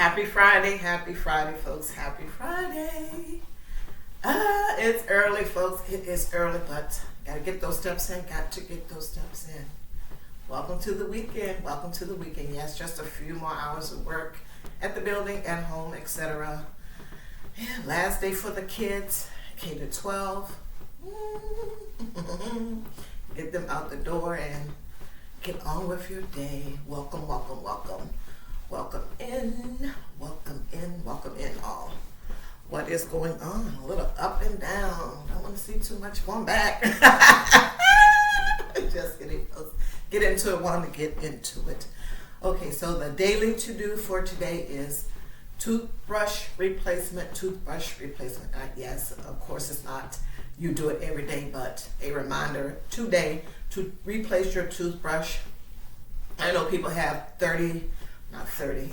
Happy Friday, folks. Happy Friday. It's early, folks. It is early, but gotta get those steps in. Got to get those steps in. Welcome to the weekend. Welcome to the weekend. Yes, just a few more hours of work at the building, at home, etc. Yeah, last day for the kids, K to 12. Get them out the door and get on with your day. Welcome, welcome, welcome. Welcome in, welcome in, welcome in all. What is going on? A little up and down. Don't want to see too much. Going back. Just kidding. Get into it. Want to get into it. Okay, so the daily to-do for today is toothbrush replacement. Yes, of course it's not you do it every day, but a reminder today to replace your toothbrush. I know people have not 30,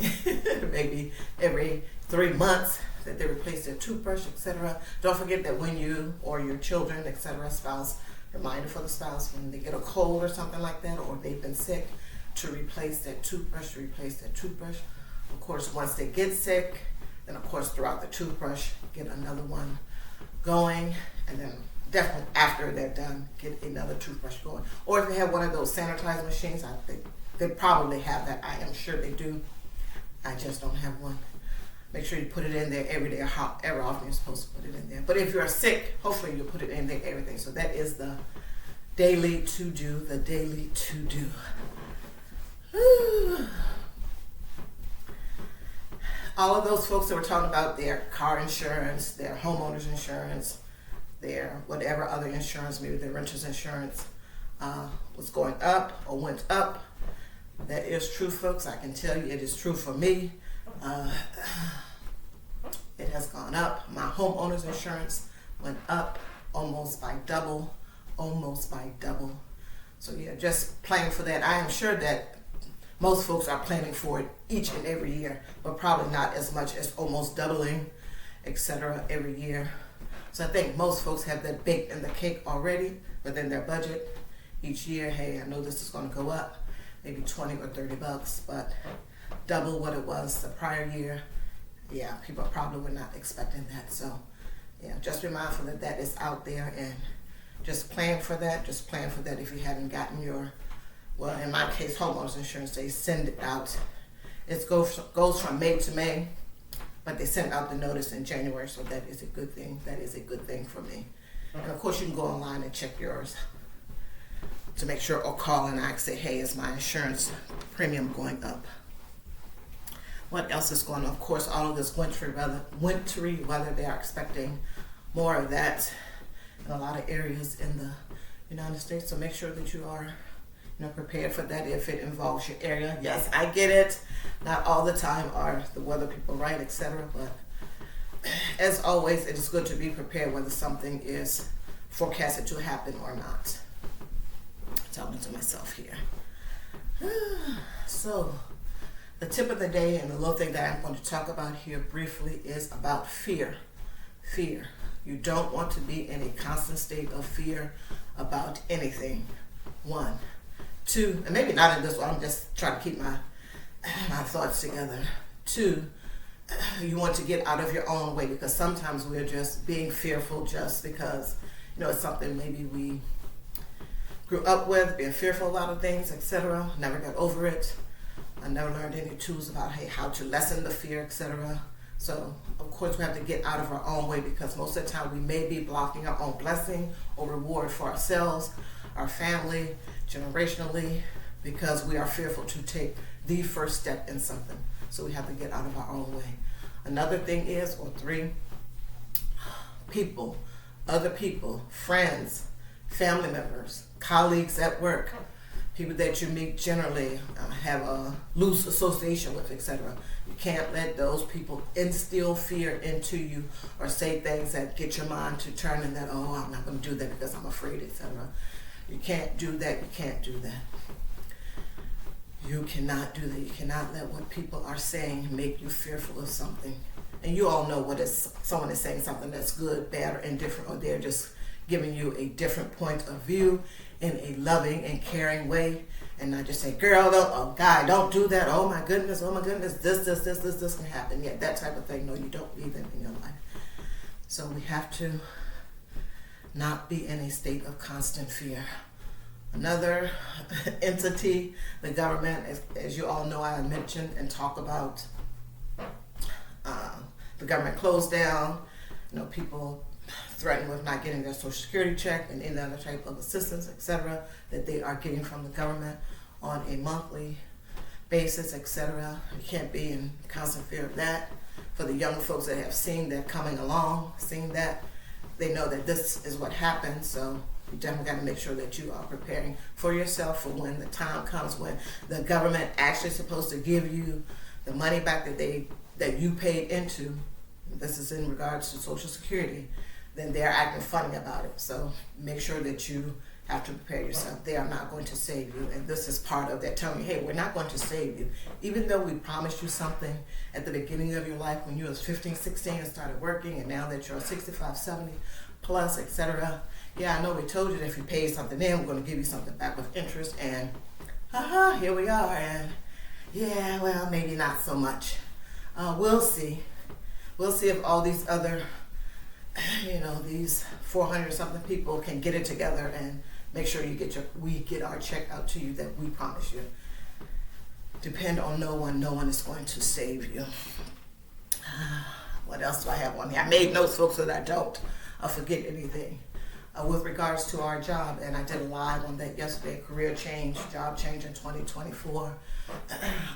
maybe every 3 months that they replace their toothbrush, etc. Don't forget that when you or your children, etc., spouse, reminder for the spouse, when they get a cold or something like that, or they've been sick, to replace that toothbrush, Of course, once they get sick, then of course throughout the toothbrush, get another one going, and then definitely after they're done, get another toothbrush going. Or if they have one of those sanitizer machines, I think they probably have that. I am sure they do. I just don't have one. Make sure you put it in there every day, or however often you're supposed to put it in there. But if you're sick, hopefully you put it in there, everything. So that is the daily to-do, All of those folks that were talking about their car insurance, their homeowner's insurance, their whatever other insurance, maybe their renter's insurance, was going up or went up. That is true, folks. I can tell you it is true for me. It has gone up. My homeowner's insurance went up almost by double. So yeah, just planning for that. I am sure that most folks are planning for it each and every year, but probably not as much as almost doubling, etc. every year. So I think most folks have that baked in the cake already within their budget each year. Hey, I know this is going to go up, maybe $20 or $30, but double what it was the prior year. Yeah, people probably were not expecting that. So yeah, just be mindful that that is out there, and just plan for that. Just plan for that if you haven't gotten your, well, in my case, homeowners insurance, they send it out. It goes from May to May, but they send out the notice in January, so that is a good thing. That is a good thing for me. And of course, you can go online and check yours to make sure, or call and ask, say, hey, is my insurance premium going up? What else is going on? Of course, all of this wintry weather, they are expecting more of that in a lot of areas in the United States. So make sure that you are prepared for that if it involves your area. Yes, I get it. Not all the time are the weather people right, etc. But as always, it is good to be prepared whether something is forecasted to happen or not. Talking to myself here. So, the tip of the day and the little thing that I'm going to talk about here briefly is about fear. Fear. You don't want to be in a constant state of fear about anything. 1. 2, and maybe not in this one, I'm just trying to keep my thoughts together. 2, you want to get out of your own way, because sometimes we're just being fearful just because, it's something maybe we grew up with, being fearful of a lot of things, etc. Never got over it. I never learned any tools about how to lessen the fear, etc. So, of course, we have to get out of our own way, because most of the time we may be blocking our own blessing or reward for ourselves, our family, generationally, because we are fearful to take the first step in something. So we have to get out of our own way. Another thing is, or 3, people, other people, friends, family members, colleagues at work, people that you meet generally, have a loose association with, etc. You can't let those people instill fear into you or say things that get your mind to turn in that, oh, I'm not going to do that because I'm afraid, etc. You can't do that. You can't do that. You cannot do that. You cannot let what people are saying make you fearful of something. And you all know what is someone is saying something that's good, bad, or indifferent, or they're just giving you a different point of view in a loving and caring way, and not just say, girl, don't, oh, guy, don't do that. Oh my goodness, this can happen. Yeah, that type of thing. No, you don't need that in your life. So we have to not be in a state of constant fear. Another entity, the government, as you all know, I mentioned and talk about the government closed down, people threatened with not getting their Social Security check and any other type of assistance, etc., that they are getting from the government on a monthly basis, etc. You can't be in constant fear of that. For the younger folks that have seen that coming along, seen that, they know that this is what happens, so you definitely got to make sure that you are preparing for yourself for when the time comes when the government actually is supposed to give you the money back that you paid into. This is in regards to Social Security. Then they're acting funny about it. So make sure that you have to prepare yourself. They are not going to save you, and this is part of that telling you, hey, we're not going to save you. Even though we promised you something at the beginning of your life when you was 15, 16 and started working, and now that you're 65, 70 plus, etc. Yeah, I know we told you that if you paid something in, we're going to give you something back with interest, and here we are, and yeah, well, maybe not so much. We'll see. We'll see if all these other, these 400 something people can get it together and make sure we get our check out to you that we promise you. Depend on no one. No one is going to save you. What else do I have on here? I made notes, folks, so that I don't forget anything. With regards to our job, and I did a live on that yesterday, career change, job change in 2024.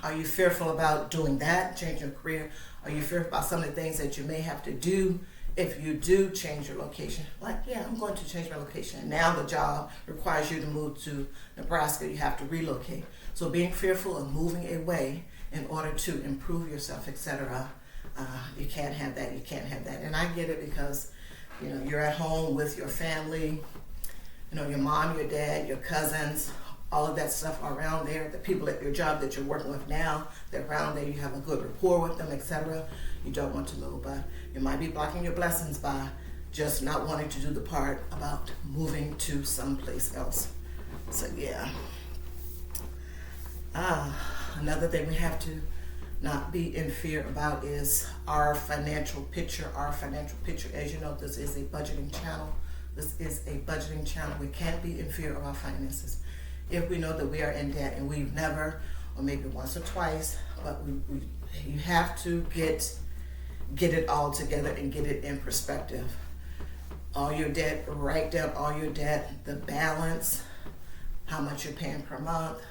Are you fearful about doing that, change your career? Are you fearful about some of the things that you may have to do if you do change your location? Like, yeah, I'm going to change my location. And now the job requires you to move to Nebraska. You have to relocate. So being fearful of moving away in order to improve yourself, etc., you can't have that. You can't have that. And I get it because you're at home with your family, your mom, your dad, your cousins, all of that stuff around there. The people at your job that you're working with now, they're around there. You have a good rapport with them, etc. You don't want to lose, but you might be blocking your blessings by just not wanting to do the part about moving to someplace else. So yeah. Another thing we have to not be in fear about is our financial picture. As you know, this is a budgeting channel. We can't be in fear of our finances. If we know that we are in debt and we've never, or maybe once or twice, but you have to get it all together and get it in perspective. All your debt, write down all your debt, the balance, how much you're paying per month,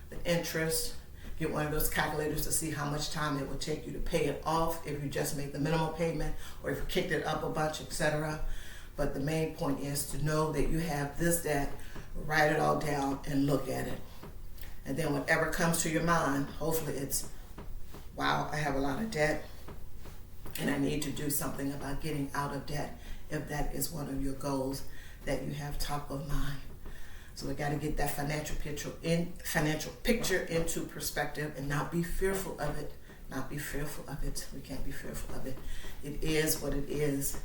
the interest. Get one of those calculators to see how much time it will take you to pay it off if you just made the minimum payment or if you kicked it up a bunch, etc. But the main point is to know that you have this debt, write it all down and look at it. And then whatever comes to your mind, hopefully it's, wow, I have a lot of debt and I need to do something about getting out of debt, if that is one of your goals that you have top of mind. So we got to get that financial picture into perspective and not be fearful of it. We can't be fearful of it. It is what it is,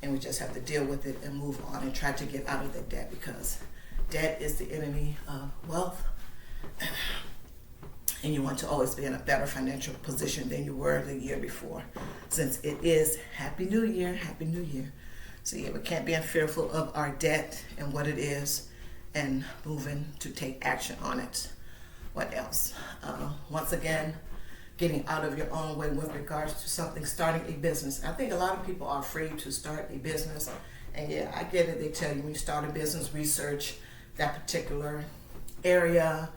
and we just have to deal with it and move on and try to get out of that debt, because debt is the enemy of wealth. And you want to always be in a better financial position than you were the year before, since it is Happy New Year. So yeah, we can't be fearful of our debt and what it is, and moving to take action on it. What else? Once again, getting out of your own way with regards to something, starting a business. I think a lot of people are afraid to start a business. And yeah, I get it. They tell you when you start a business, research that particular area.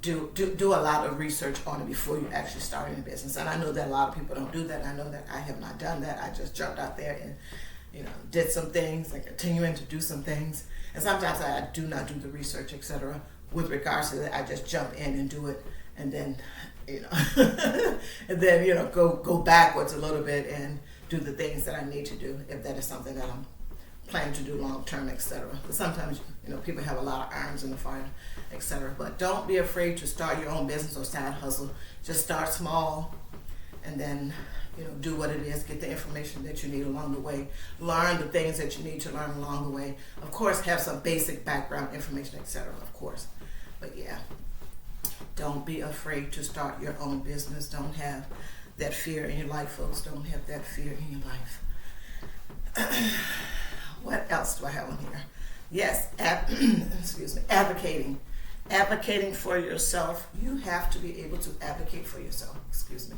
Do a lot of research on it before you actually start a business. And I know that a lot of people don't do that. I know that I have not done that. I just jumped out there and did some things and continuing to do some things. And sometimes I do not do the research, etc. With regards to that, I just jump in and do it, and then, go backwards a little bit and do the things that I need to do if that is something that I'm planning to do long term, etc. But sometimes, people have a lot of irons in the fire, etc. But don't be afraid to start your own business or side hustle. Just start small and then do what it is, get the information that you need along the way, learn the things that you need to learn along the way. Of course, have some basic background information, etc. Of course, but yeah, don't be afraid to start your own business. Don't have that fear in your life, folks. Don't have that fear in your life. What else do I have on here? Yes, excuse me, advocating. Advocating for yourself. You have to be able to advocate for yourself. Excuse me.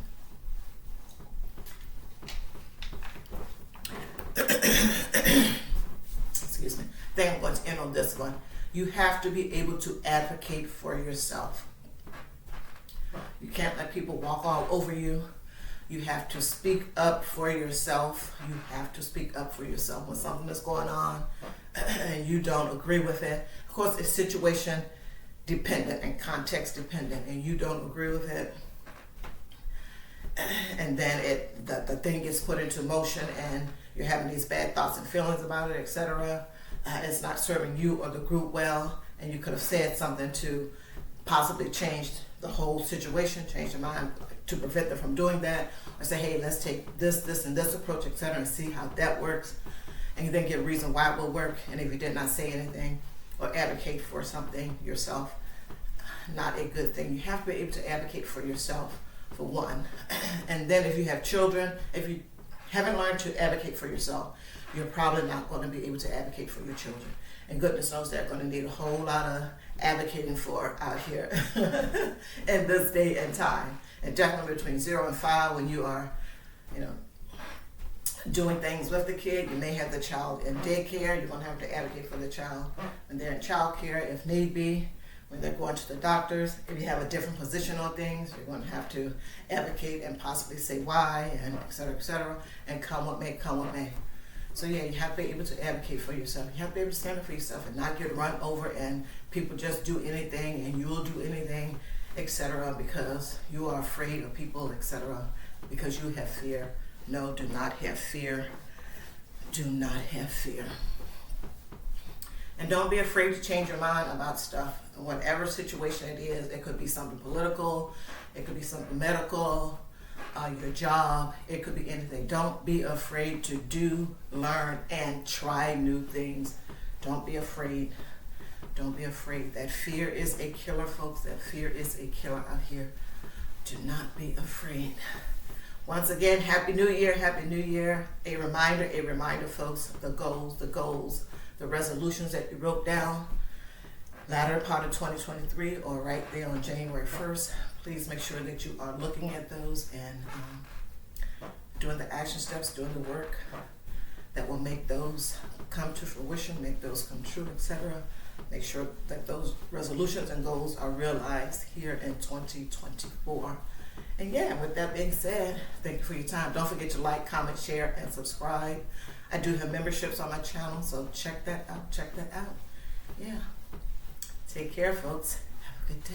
Excuse me. I think I'm going to end on this one. You have to be able to advocate for yourself. You can't let people walk all over you. You have to speak up for yourself. You have to speak up for yourself when something is going on and you don't agree with it. Of course, it's situation dependent and context dependent, and you don't agree with it. And then the thing gets put into motion, and you're having these bad thoughts and feelings about it, etc. It's not serving you or the group well, and you could have said something to possibly change the whole situation, change your mind to prevent them from doing that, or say, hey, let's take this, and this approach, etc., and see how that works. And you then get a reason why it will work. And if you did not say anything or advocate for something yourself, not a good thing. You have to be able to advocate for yourself, for one. And then if you have children, if you haven't learned to advocate for yourself, you're probably not going to be able to advocate for your children. And goodness knows they're going to need a whole lot of advocating for out here in this day and time. And definitely between 0 and 5, when you are, doing things with the kid, you may have the child in daycare. You're going to have to advocate for the child when they're in child care, if need be. When they're going to the doctors, if you have a different position on things, you're going to have to advocate and possibly say why, and et cetera, and come what may, come what may. So yeah, you have to be able to advocate for yourself. You have to be able to stand up for yourself and not get run over and people just do anything and you'll do anything, etc., because you are afraid of people, etc., because you have fear. No, do not have fear. Do not have fear. And don't be afraid to change your mind about stuff. Whatever situation it is, it could be something political, it could be something medical, your job, it could be anything. Don't be afraid to do, learn, and try new things. Don't be afraid. Don't be afraid. That fear is a killer, folks. That fear is a killer out here. Do not be afraid. Once again, Happy New Year, Happy New Year. A reminder, folks, the goals, the resolutions that you wrote down, latter part of 2023 or right there on January 1st. Please make sure that you are looking at those and doing the action steps, doing the work that will make those come to fruition, make those come true, etc. Make sure that those resolutions and goals are realized here in 2024. And yeah, with that being said, thank you for your time. Don't forget to like, comment, share, and subscribe. I do have memberships on my channel, so check that out. Yeah. Take care, folks. Have a good day.